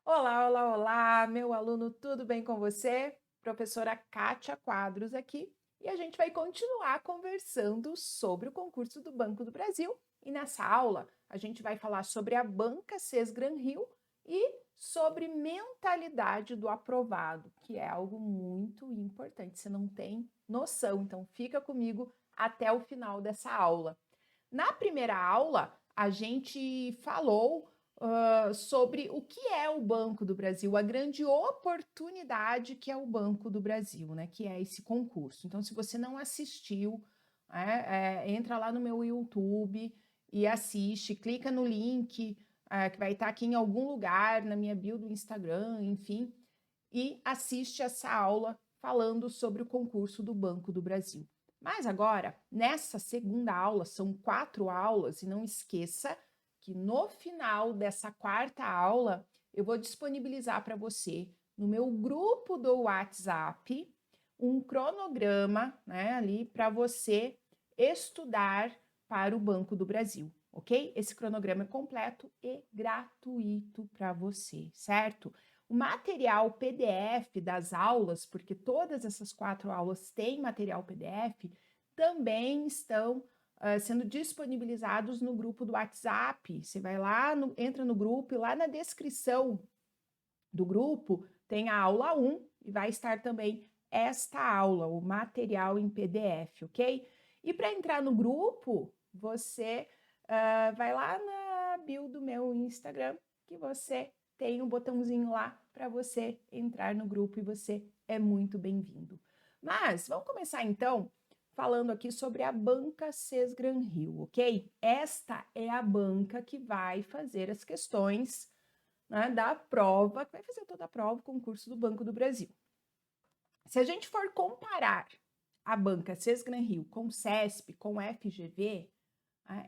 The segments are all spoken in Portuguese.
Olá, olá, olá, meu aluno, tudo bem com você? Professora Kátia Quadros aqui e a gente vai continuar conversando sobre o concurso do Banco do Brasil. E nessa aula a gente vai falar sobre a banca Sesgran-Rio e sobre mentalidade do aprovado, que é algo muito importante, você não tem noção, então fica comigo até o final dessa aula. Na primeira aula, a gente falou sobre o que é o Banco do Brasil, a grande oportunidade que é o Banco do Brasil, né? Que é esse concurso. Então, se você não assistiu, entra lá no meu YouTube e assiste, clica no link que vai estar aqui em algum lugar, na minha bio do Instagram, enfim, e assiste essa aula falando sobre o concurso do Banco do Brasil. Mas agora, nessa segunda aula, são 4 aulas, e não esqueça que no final dessa quarta aula, eu vou disponibilizar para você, no meu grupo do WhatsApp, um cronograma, né, ali para você estudar para o Banco do Brasil, ok? Esse cronograma é completo e gratuito para você, certo? O material PDF das aulas, porque todas essas 4 aulas têm material PDF, também estão sendo disponibilizados no grupo do WhatsApp. Você vai lá, entra no grupo e lá na descrição do grupo tem a aula 1 e vai estar também esta aula, o material em PDF, ok? E para entrar no grupo, você vai lá na bio do meu Instagram, que você tem um botãozinho lá para você entrar no grupo e você é muito bem-vindo. Mas vamos começar então falando aqui sobre a banca Sesgran-Rio, ok? Esta é a banca que vai fazer as questões, né, da prova, que vai fazer toda a prova, o concurso do Banco do Brasil. Se a gente for comparar a banca Sesgran-Rio com CESP, com FGV,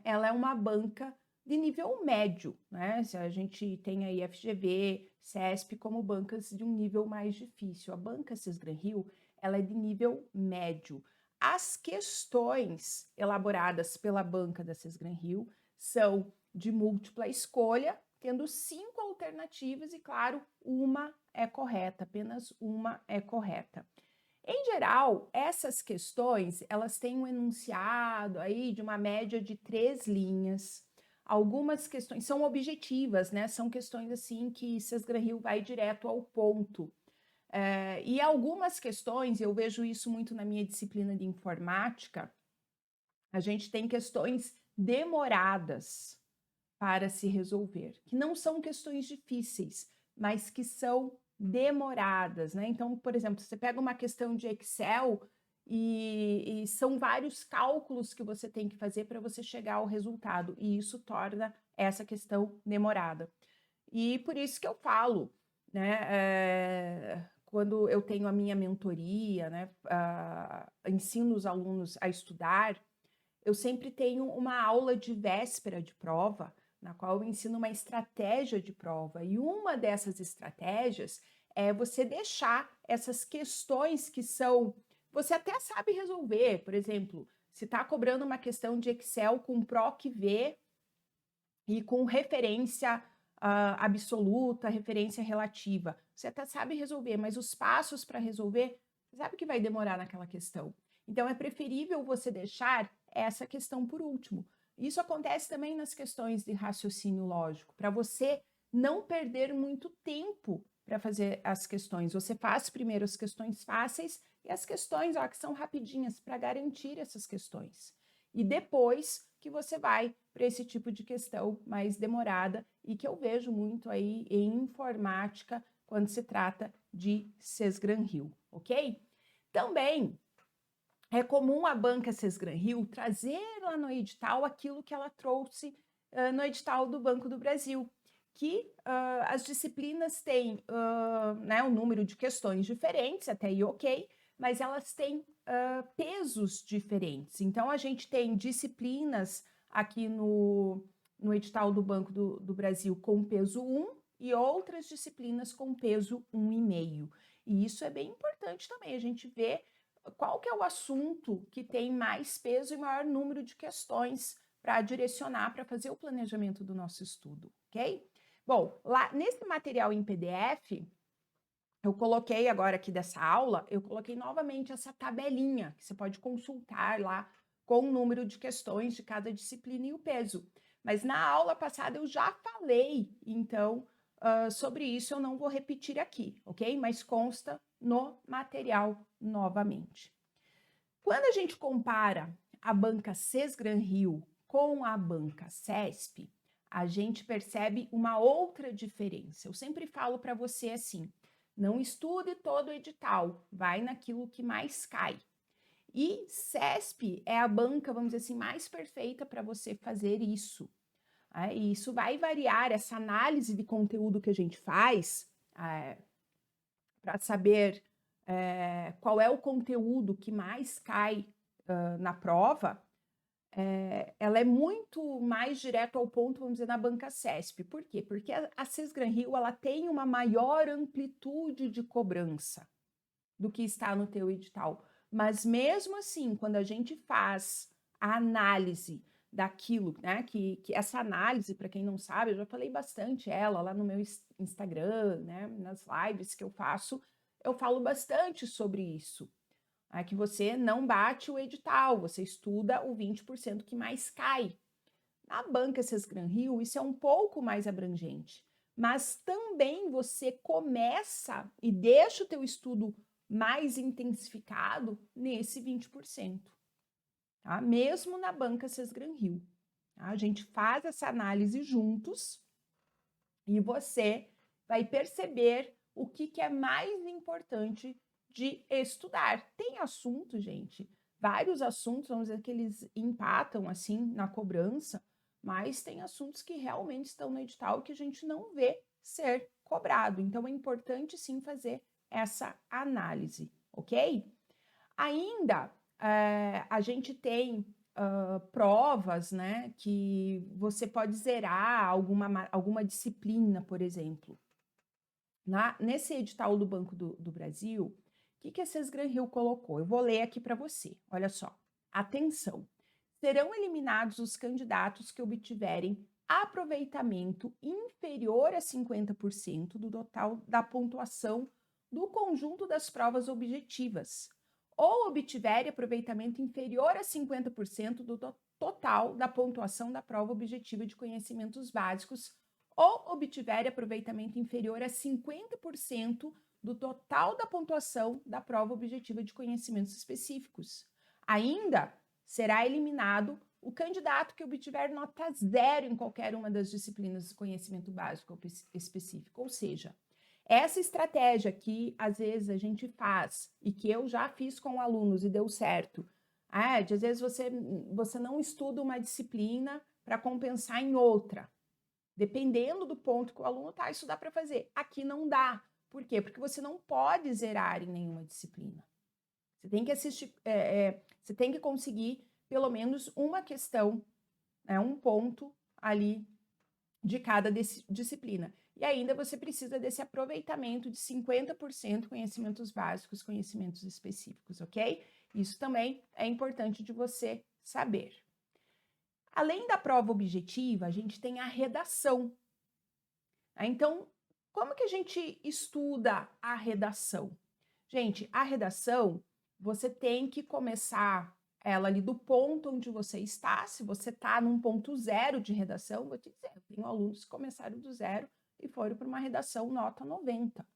ela é uma banca de nível médio, né? Se a gente tem aí FGV, CESP como bancas de um nível mais difícil. A banca Sesgran-Rio, ela é de nível médio. As questões elaboradas pela banca da Sesgran-Rio são de múltipla escolha, tendo 5 alternativas e, claro, uma é correta, apenas uma é correta. Em geral, essas questões, elas têm um enunciado aí de uma média de 3 linhas. Algumas questões são objetivas, né? São questões assim que Sesgran-Rio vai direto ao ponto. E algumas questões, eu vejo isso muito na minha disciplina de informática, a gente tem questões demoradas para se resolver, que não são questões difíceis, mas que são demoradas, né? Então, por exemplo, você pega uma questão de Excel e são vários cálculos que você tem que fazer para você chegar ao resultado, e isso torna essa questão demorada. E por isso que eu falo, né? Quando eu tenho a minha mentoria, né? Ensino os alunos a estudar, eu sempre tenho uma aula de véspera de prova, na qual eu ensino uma estratégia de prova. E uma dessas estratégias é você deixar essas questões que são. Você até sabe resolver, por exemplo, se está cobrando uma questão de Excel com PROC-V e com referência absoluta, referência relativa. Você até sabe resolver, mas os passos para resolver, você sabe que vai demorar naquela questão. Então, é preferível você deixar essa questão por último. Isso acontece também nas questões de raciocínio lógico, para você não perder muito tempo para fazer as questões. Você faz primeiro as questões fáceis e as questões que são rapidinhas para garantir essas questões. E depois que você vai para esse tipo de questão mais demorada e que eu vejo muito aí em informática quando se trata de Sesgran-Rio, ok? Também é comum a banca Sesgran-Rio trazer lá no edital aquilo que ela trouxe no edital do Banco do Brasil, que as disciplinas têm né, um número de questões diferentes, até aí ok, mas elas têm pesos diferentes. Então, a gente tem disciplinas aqui no edital do Banco do Brasil com peso 1 e outras disciplinas com peso 1,5. E isso é bem importante também, a gente vê qual que é o assunto que tem mais peso e maior número de questões para direcionar, para fazer o planejamento do nosso estudo, ok? Bom, lá nesse material em PDF, eu coloquei agora aqui dessa aula, eu coloquei novamente essa tabelinha, que você pode consultar lá com o número de questões de cada disciplina e o peso. Mas na aula passada eu já falei, então, sobre isso eu não vou repetir aqui, ok? Mas consta no material novamente. Quando a gente compara a banca Sesgran-Rio com a banca CESP, a gente percebe uma outra diferença. Eu sempre falo para você assim, não estude todo o edital, vai naquilo que mais cai. E CESP é a banca, vamos dizer assim, mais perfeita para você fazer isso. E isso vai variar, essa análise de conteúdo que a gente faz, para saber qual é o conteúdo que mais cai na prova, ela é muito mais direto ao ponto, vamos dizer, na banca CESP. Por quê? Porque a Sesgran-Rio ela tem uma maior amplitude de cobrança do que está no teu edital. Mas mesmo assim, quando a gente faz a análise daquilo, né, que essa análise, para quem não sabe, eu já falei bastante ela lá no meu Instagram, né, nas lives que eu faço, eu falo bastante sobre isso. É que você não bate o edital, você estuda o 20% que mais cai. Na banca Sesgran-Rio, isso é um pouco mais abrangente, mas também você começa e deixa o teu estudo mais intensificado nesse 20%, tá? Mesmo na banca Sesgran-Rio. Tá? A gente faz essa análise juntos e você vai perceber o que é mais importante de estudar. Tem assunto, gente, vários assuntos, vamos dizer, que eles empatam assim na cobrança, mas tem assuntos que realmente estão no edital que a gente não vê ser cobrado. Então é importante sim fazer essa análise, ok? Ainda a gente tem provas, né, que você pode zerar alguma disciplina, por exemplo. Nesse edital do Banco do Brasil, o que a Sesgran-Rio colocou? Eu vou ler aqui para você, olha só. Atenção! Serão eliminados os candidatos que obtiverem aproveitamento inferior a 50% do total da pontuação do conjunto das provas objetivas, ou obtiverem aproveitamento inferior a 50% do total da pontuação da prova objetiva de conhecimentos básicos, ou obtiverem aproveitamento inferior a 50% do total da pontuação da prova objetiva de conhecimentos específicos. Ainda será eliminado o candidato que obtiver nota 0 em qualquer uma das disciplinas de conhecimento básico ou específico. Ou seja, essa estratégia que às vezes a gente faz e que eu já fiz com alunos e deu certo, às vezes você não estuda uma disciplina para compensar em outra. Dependendo do ponto que o aluno está, isso dá para fazer. Aqui não dá. Por quê? Porque você não pode zerar em nenhuma disciplina. Você tem que assistir, você tem que conseguir pelo menos uma questão, né, um ponto ali de cada disciplina. E ainda você precisa desse aproveitamento de 50% conhecimentos básicos, conhecimentos específicos, ok? Isso também é importante de você saber. Além da prova objetiva, a gente tem a redação. Então, como que a gente estuda a redação? Gente, a redação, você tem que começar ela ali do ponto onde você está. Se você está num ponto 0 de redação, vou te dizer, eu tenho alunos que começaram do 0 e foram para uma redação nota 90.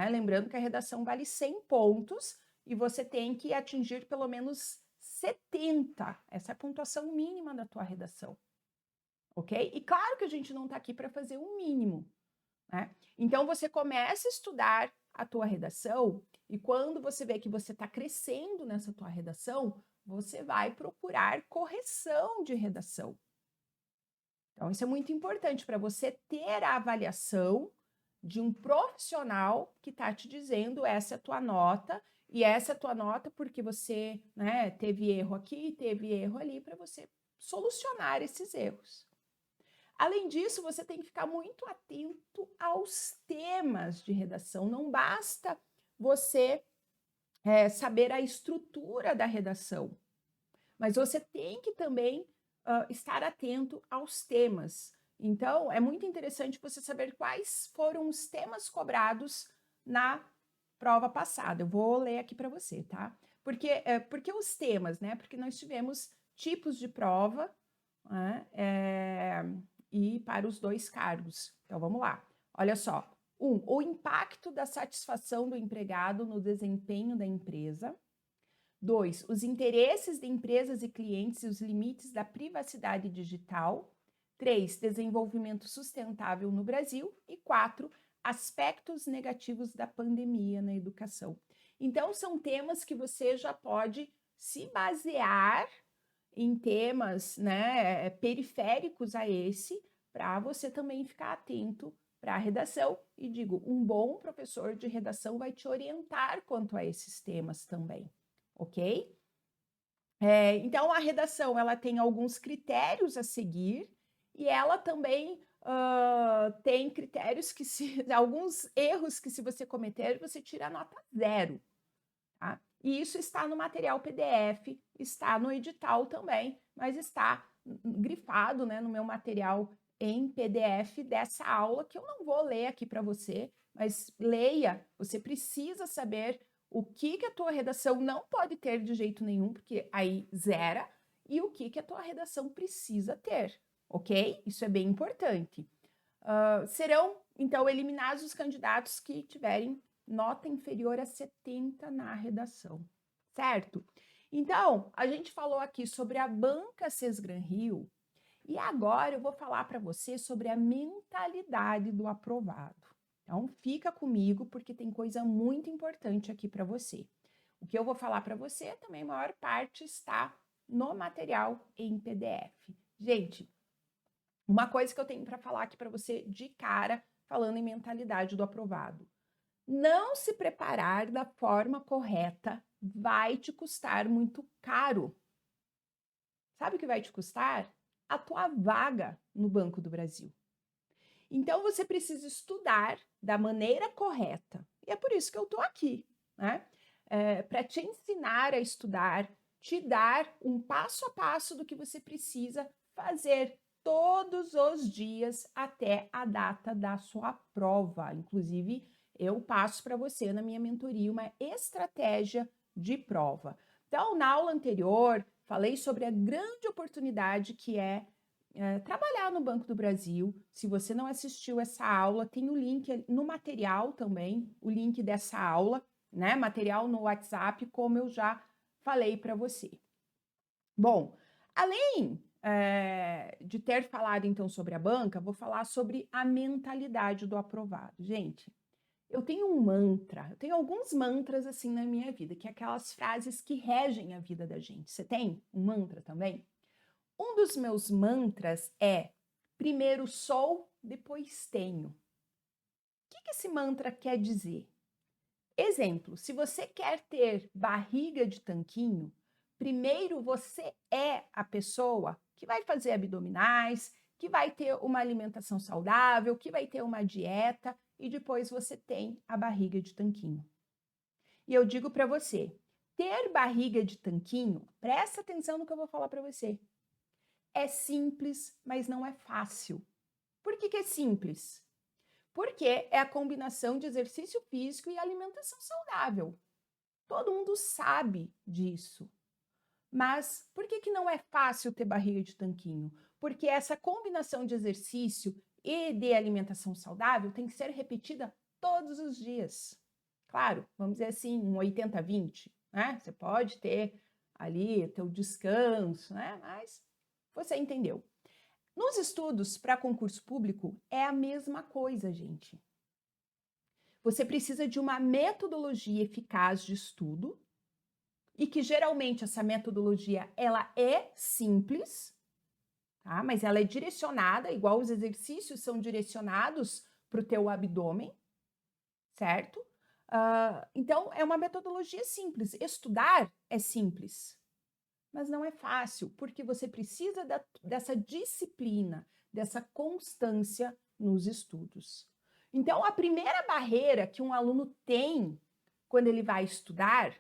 Lembrando que a redação vale 100 pontos e você tem que atingir pelo menos 70. Essa é a pontuação mínima da tua redação, ok? E claro que a gente não está aqui para fazer o mínimo, né? Então, você começa a estudar a tua redação e quando você vê que você está crescendo nessa tua redação, você vai procurar correção de redação. Então, isso é muito importante para você ter a avaliação de um profissional que está te dizendo essa é a tua nota e essa é a tua nota porque você, né, teve erro aqui, teve erro ali, para você solucionar esses erros. Além disso, você tem que ficar muito atento aos temas de redação. Não basta você saber a estrutura da redação, mas você tem que também estar atento aos temas. Então, é muito interessante você saber quais foram os temas cobrados na prova passada. Eu vou ler aqui para você, tá? Porque os temas, né? Porque nós tivemos tipos de prova, né? E para os 2 cargos. Então, vamos lá. Olha só. 1. O impacto da satisfação do empregado no desempenho da empresa. 2. Os interesses de empresas e clientes e os limites da privacidade digital. 3. Desenvolvimento sustentável no Brasil. E 4. Aspectos negativos da pandemia na educação. Então, são temas que você já pode se basear em temas, né, periféricos a esse, para você também ficar atento para a redação. E digo, um bom professor de redação vai te orientar quanto a esses temas também, ok? Então, a redação, ela tem alguns critérios a seguir e ela também tem critérios que, alguns erros que se você cometer, você tira nota 0, tá? E isso está no material PDF, está no edital também, mas está grifado, né, no meu material em PDF dessa aula, que eu não vou ler aqui para você, mas leia, você precisa saber o que a tua redação não pode ter de jeito nenhum, porque aí zera, e o que a tua redação precisa ter, ok? Isso é bem importante. Serão, então, eliminados os candidatos que tiverem nota inferior a 70 na redação, certo? Então, a gente falou aqui sobre a banca Sesgran Rio e agora eu vou falar para você sobre a mentalidade do aprovado. Então, fica comigo porque tem coisa muito importante aqui para você. O que eu vou falar para você também, a maior parte está no material em PDF. Gente, uma coisa que eu tenho para falar aqui para você de cara, falando em mentalidade do aprovado. Não se preparar da forma correta vai te custar muito caro. Sabe o que vai te custar? A tua vaga no Banco do Brasil. Então, você precisa estudar da maneira correta. E é por isso que eu estou aqui, né? Para te ensinar a estudar, te dar um passo a passo do que você precisa fazer todos os dias até a data da sua prova. Inclusive, eu passo para você na minha mentoria uma estratégia de prova. Então, na aula anterior, falei sobre a grande oportunidade que é trabalhar no Banco do Brasil. Se você não assistiu essa aula, tem o link no material também, o link dessa aula, né? Material no WhatsApp, como eu já falei para você. Bom, além de ter falado então sobre a banca, vou falar sobre a mentalidade do aprovado. Gente, eu tenho um mantra, eu tenho alguns mantras assim na minha vida, que é aquelas frases que regem a vida da gente. Você tem um mantra também? Um dos meus mantras é: primeiro sou, depois tenho. O que esse mantra quer dizer? Exemplo, se você quer ter barriga de tanquinho, primeiro você é a pessoa que vai fazer abdominais, que vai ter uma alimentação saudável, que vai ter uma dieta e depois você tem a barriga de tanquinho. E eu digo para você, ter barriga de tanquinho, presta atenção no que eu vou falar para você. É simples, mas não é fácil. Por que é simples? Porque é a combinação de exercício físico e alimentação saudável. Todo mundo sabe disso. Mas por que não é fácil ter barriga de tanquinho? Porque essa combinação de exercício e de alimentação saudável tem que ser repetida todos os dias. Claro, vamos dizer assim, um 80-20, né? Você pode ter ali o teu descanso, né? Mas você entendeu. Nos estudos para concurso público é a mesma coisa, gente. Você precisa de uma metodologia eficaz de estudo e que geralmente essa metodologia ela é simples, tá? Mas ela é direcionada, igual os exercícios são direcionados para o teu abdômen, certo? Então, é uma metodologia simples. Estudar é simples, mas não é fácil, porque você precisa dessa disciplina, dessa constância nos estudos. Então, a primeira barreira que um aluno tem quando ele vai estudar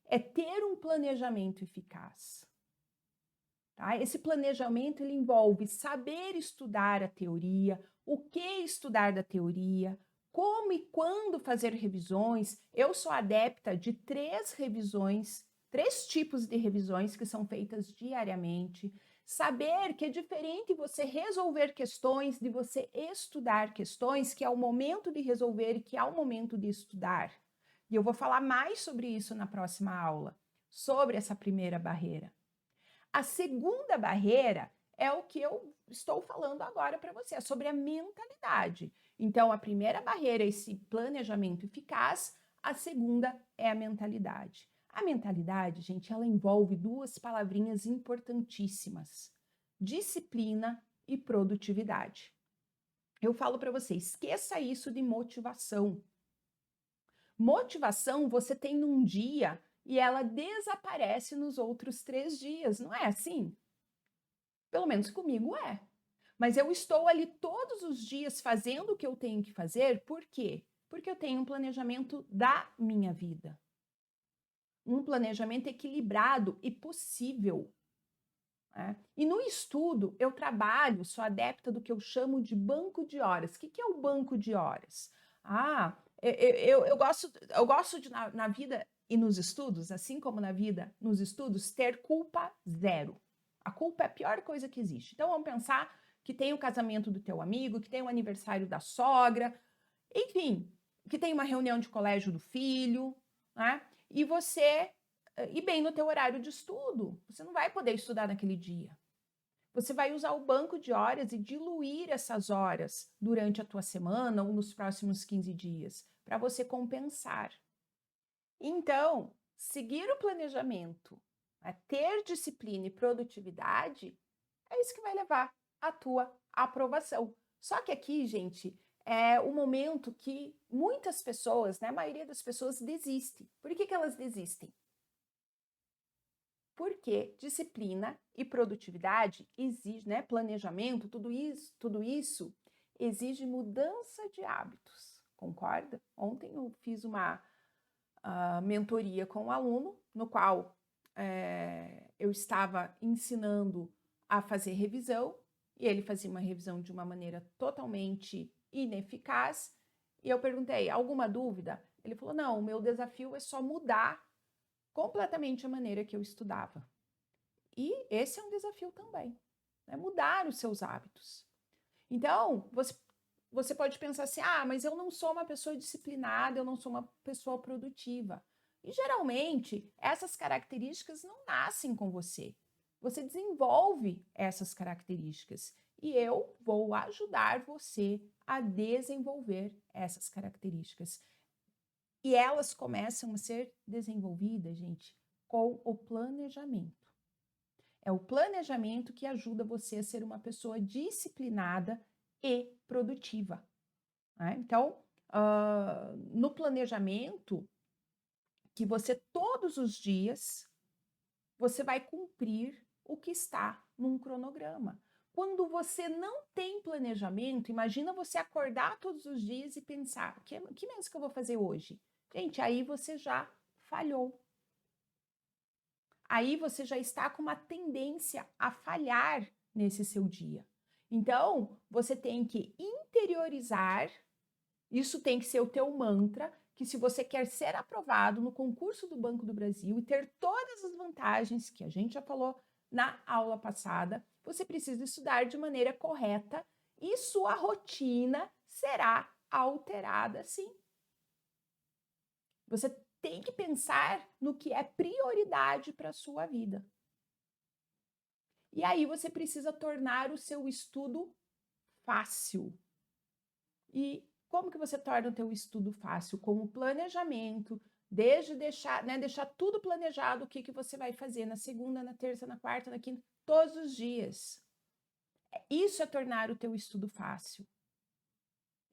é ter um planejamento eficaz. Tá? Esse planejamento ele envolve saber estudar a teoria, o que estudar da teoria, como e quando fazer revisões. Eu sou adepta de 3 tipos de revisões que são feitas diariamente. Saber que é diferente você resolver questões de você estudar questões, que é o momento de resolver e que é o momento de estudar. E eu vou falar mais sobre isso na próxima aula, sobre essa primeira barreira. A segunda barreira é o que eu estou falando agora para você, é sobre a mentalidade. Então, a primeira barreira é esse planejamento eficaz, a segunda é a mentalidade. A mentalidade, gente, ela envolve 2 palavrinhas importantíssimas: disciplina e produtividade. Eu falo para você, esqueça isso de motivação. Motivação você tem num dia e ela desaparece nos outros 3 dias, não é assim? Pelo menos comigo é. Mas eu estou ali todos os dias fazendo o que eu tenho que fazer, por quê? Porque eu tenho um planejamento da minha vida. Um planejamento equilibrado e possível. Né? E no estudo, eu trabalho, sou adepta do que eu chamo de banco de horas. O que é o banco de horas? Eu gosto de, na vida e nos estudos, assim como na vida, nos estudos, ter culpa zero. A culpa é a pior coisa que existe. Então, vamos pensar que tem o casamento do teu amigo, que tem o aniversário da sogra, enfim, que tem uma reunião de colégio do filho, né? E você ir bem no teu horário de estudo. Você não vai poder estudar naquele dia. Você vai usar o banco de horas e diluir essas horas durante a tua semana ou nos próximos 15 dias, para você compensar. Então, seguir o planejamento, ter disciplina e produtividade, é isso que vai levar à tua aprovação. Só que aqui, gente, é o momento que muitas pessoas, né, a maioria das pessoas desistem. Por que elas desistem? Porque disciplina e produtividade exige, né, planejamento, tudo isso exige mudança de hábitos, concorda? Ontem eu fiz uma mentoria com um aluno, no qual eu estava ensinando a fazer revisão, e ele fazia uma revisão de uma maneira totalmente ineficaz, e eu perguntei, alguma dúvida? Ele falou, não, o meu desafio é só mudar completamente a maneira que eu estudava. E esse é um desafio também, né? Mudar os seus hábitos. Então, você pode pensar assim, mas eu não sou uma pessoa disciplinada, eu não sou uma pessoa produtiva. E geralmente, essas características não nascem com você. Você desenvolve essas características. E eu vou ajudar você a desenvolver essas características. E elas começam a ser desenvolvidas, gente, com o planejamento. É o planejamento que ajuda você a ser uma pessoa disciplinada e produtiva. Né? Então, no planejamento, que você todos os dias, você vai cumprir o que está num cronograma. Quando você não tem planejamento, imagina você acordar todos os dias e pensar, o que mesmo que eu vou fazer hoje? Gente, aí você já falhou. Aí você já está com uma tendência a falhar nesse seu dia. Então, você tem que interiorizar, isso tem que ser o teu mantra, que se você quer ser aprovado no concurso do Banco do Brasil e ter todas as vantagens que a gente já falou na aula passada, você precisa estudar de maneira correta e sua rotina será alterada, sim. Você tem que pensar no que é prioridade para a sua vida. E aí você precisa tornar o seu estudo fácil. E como que você torna o teu estudo fácil? Com o planejamento, desde deixar tudo planejado, o que você vai fazer na segunda, na terça, na quarta, na quinta, todos os dias. Isso é tornar o teu estudo fácil.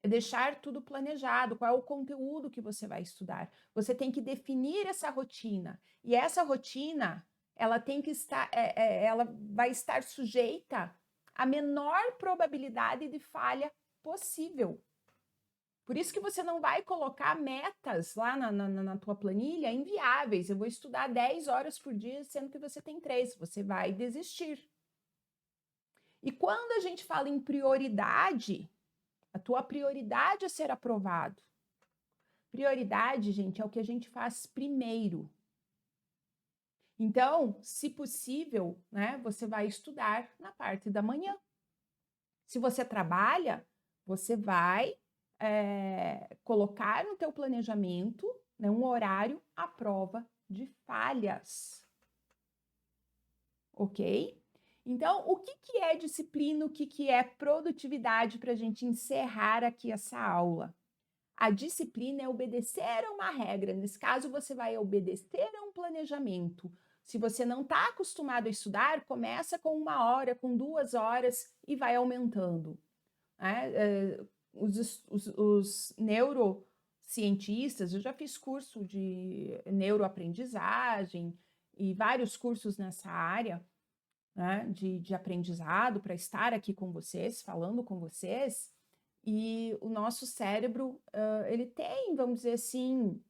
É deixar tudo planejado, qual é o conteúdo que você vai estudar. Você tem que definir essa rotina. E essa rotina, ela tem que estar, ela vai estar sujeita à menor probabilidade de falha possível. Por isso que você não vai colocar metas lá na tua planilha inviáveis. Eu vou estudar 10 horas por dia, sendo que você tem 3. Você vai desistir. E quando a gente fala em prioridade, a tua prioridade é ser aprovado. Prioridade, gente, é o que a gente faz primeiro. Então, se possível, né, você vai estudar na parte da manhã. Se você trabalha, você vai colocar no teu planejamento, né, um horário à prova de falhas. Ok? Então, o que é disciplina, o que é produtividade para a gente encerrar aqui essa aula? A disciplina é obedecer a uma regra. Nesse caso, você vai obedecer a um planejamento. Se você não está acostumado a estudar, começa com 1 hora, com 2 horas e vai aumentando. Os neurocientistas, eu já fiz curso de neuroaprendizagem e vários cursos nessa área, né, de aprendizado para estar aqui com vocês, falando com vocês. E o nosso cérebro, ele tem, vamos dizer assim,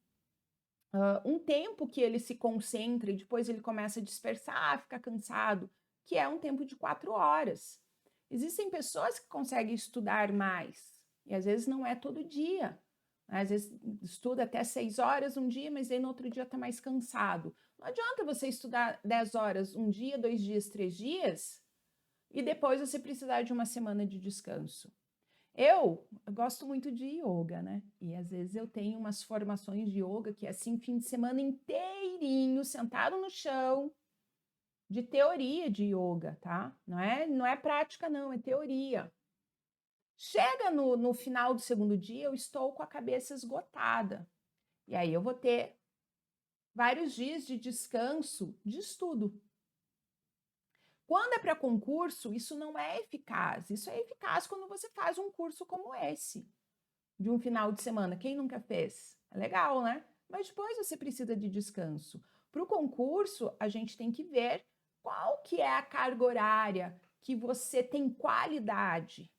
um tempo que ele se concentra e depois ele começa a dispersar, fica cansado, que é um tempo de 4 horas. Existem pessoas que conseguem estudar mais, e às vezes não é todo dia. Às vezes estuda até 6 horas um dia, mas aí no outro dia está mais cansado. Não adianta você estudar 10 horas um dia, 2 dias, 3 dias, e depois você precisar de uma semana de descanso. Eu gosto muito de yoga, né? E às vezes eu tenho umas formações de yoga que é assim, fim de semana inteirinho, sentado no chão, de teoria de yoga, tá? Não é prática, não, é teoria. Chega no final do segundo dia, eu estou com a cabeça esgotada. E aí eu vou ter vários dias de descanso de estudo. Quando é para concurso, isso não é eficaz. Isso é eficaz quando você faz um curso como esse, de um final de semana. Quem nunca fez? É legal, né? Mas depois você precisa de descanso. Para o concurso, a gente tem que ver qual que é a carga horária que você tem qualidade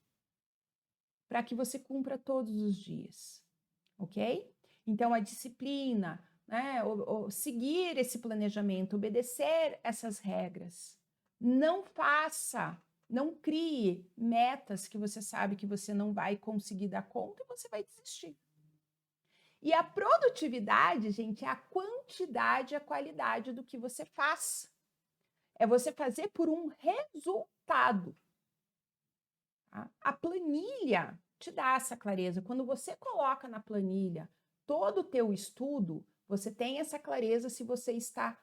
para que você cumpra todos os dias, ok? Então, a disciplina, né? Seguir esse planejamento, obedecer essas regras. Não faça, não crie metas que você sabe que você não vai conseguir dar conta e você vai desistir. E a produtividade, gente, é a quantidade e a qualidade do que você faz. É você fazer por um resultado. Tá? A planilha te dá essa clareza. Quando você coloca na planilha todo o teu estudo, você tem essa clareza se você está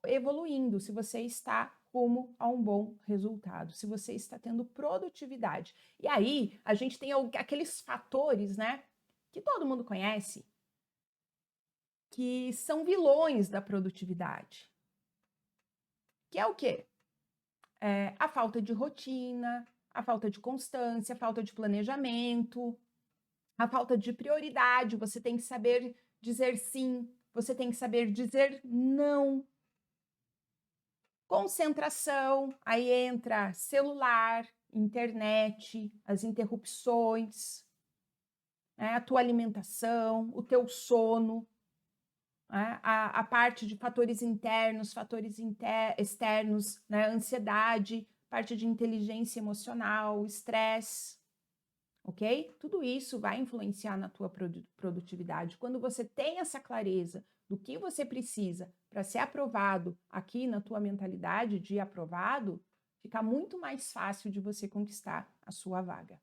evoluindo, se você está rumo a um bom resultado, se você está tendo produtividade. E aí, a gente tem aqueles fatores, né, que todo mundo conhece, que são vilões da produtividade. Que é o quê? A falta de rotina, a falta de constância, a falta de planejamento, a falta de prioridade. Você tem que saber dizer sim, você tem que saber dizer não. Concentração, aí entra celular, internet, as interrupções, né, a tua alimentação, o teu sono, né, a parte de fatores internos, fatores externos, né, ansiedade, parte de inteligência emocional, estresse, ok? Tudo isso vai influenciar na tua produtividade. Quando você tem essa clareza do que você precisa para ser aprovado aqui na tua mentalidade de aprovado, fica muito mais fácil de você conquistar a sua vaga.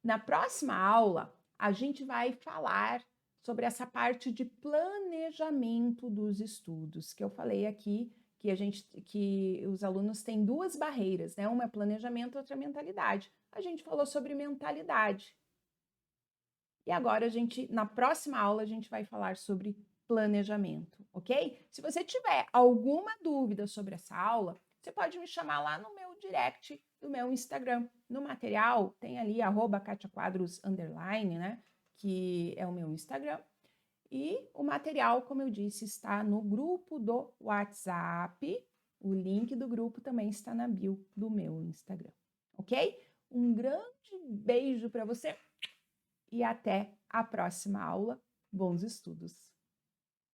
Na próxima aula, a gente vai falar sobre essa parte de planejamento dos estudos, que eu falei aqui que os alunos têm 2 barreiras, né? Uma é planejamento, outra é mentalidade. A gente falou sobre mentalidade. E agora na próxima aula, a gente vai falar sobre planejamento, ok? Se você tiver alguma dúvida sobre essa aula, você pode me chamar lá no meu direct do meu Instagram. No material tem ali @KatiaQuadros_, né? Que é o meu Instagram. E o material, como eu disse, está no grupo do WhatsApp. O link do grupo também está na bio do meu Instagram, ok? Um grande beijo para você e até a próxima aula. Bons estudos!